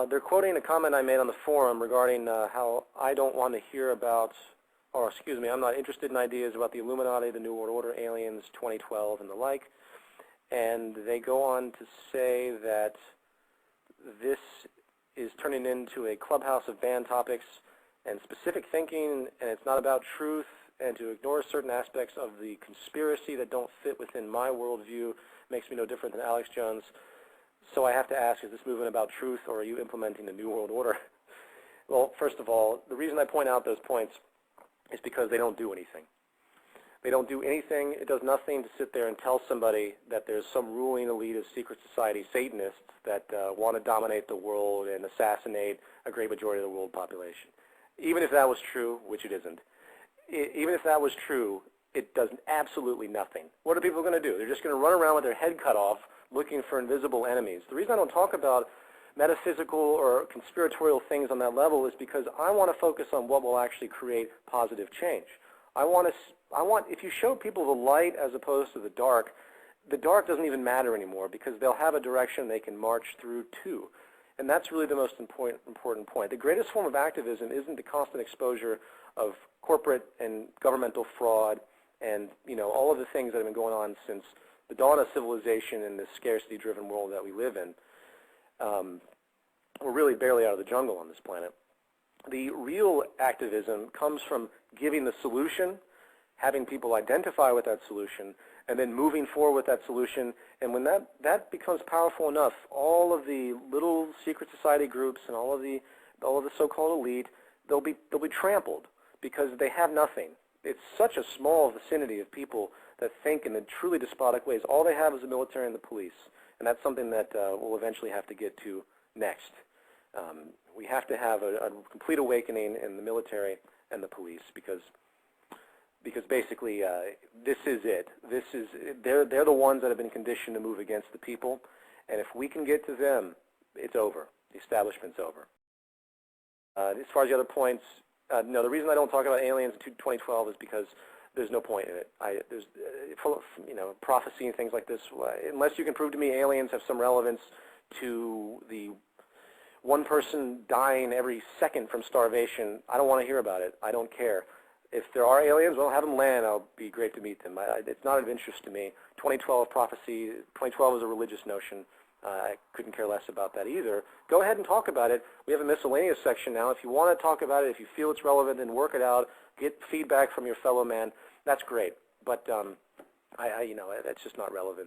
They're quoting a comment I made on the forum regarding how I don't want to hear about, or excuse me, I'm not interested in ideas about the Illuminati, the New World Order, aliens, 2012, and the like. And they go on to say that this is turning into a clubhouse of banned topics and specific thinking, and it's not about truth, and to ignore certain aspects of the conspiracy that don't fit within my worldview makes me no different than Alex Jones. So I have to ask, is this movement about truth, or are you implementing the New World Order? Well, first of all, the reason I point out those points is because they don't do anything. They don't do anything. It does nothing to sit there and tell somebody that there's some ruling elite of secret society Satanists that want to dominate the world and assassinate a great majority of the world population. Even if that was true, which it isn't, even if that was true, it does absolutely nothing. What are people going to do? They're just going to run around with their head cut off looking for invisible enemies. The reason I don't talk about metaphysical or conspiratorial things on that level is because I want to focus on what will actually create positive change. If you show people the light as opposed to the dark doesn't even matter anymore because they'll have a direction they can march through to. And that's really the most important point. The greatest form of activism isn't the constant exposure of corporate and governmental fraud and all of the things that have been going on since the dawn of civilization in this scarcity-driven world that we live in. We're really barely out of the jungle on this planet. The real activism comes from giving the solution, having people identify with that solution, and then moving forward with that solution. And when that becomes powerful enough, all of the little secret society groups and all of the so-called elite, they'll be trampled because they have nothing. It's such a small vicinity of people that think in truly despotic ways. All they have is the military and the police, and that's something that we'll eventually have to get to next. We have to have a complete awakening in the military and the police because basically this is it. They're the ones that have been conditioned to move against the people, and if we can get to them, it's over. The establishment's over. As far as the other points, no, the reason I don't talk about aliens in 2012 is because there's no point in it. There's full of prophecy and things like this. Unless you can prove to me aliens have some relevance to the one person dying every second from starvation, I don't want to hear about it. I don't care. If there are aliens, well, have them land. I'll be great to meet them. It's not of interest to me. 2012 prophecy, 2012 is a religious notion. I couldn't care less about that either. Go ahead and talk about it. We have a miscellaneous section now. If you want to talk about it, if you feel it's relevant, then work it out. Get feedback from your fellow man. That's great. But that's just not relevant.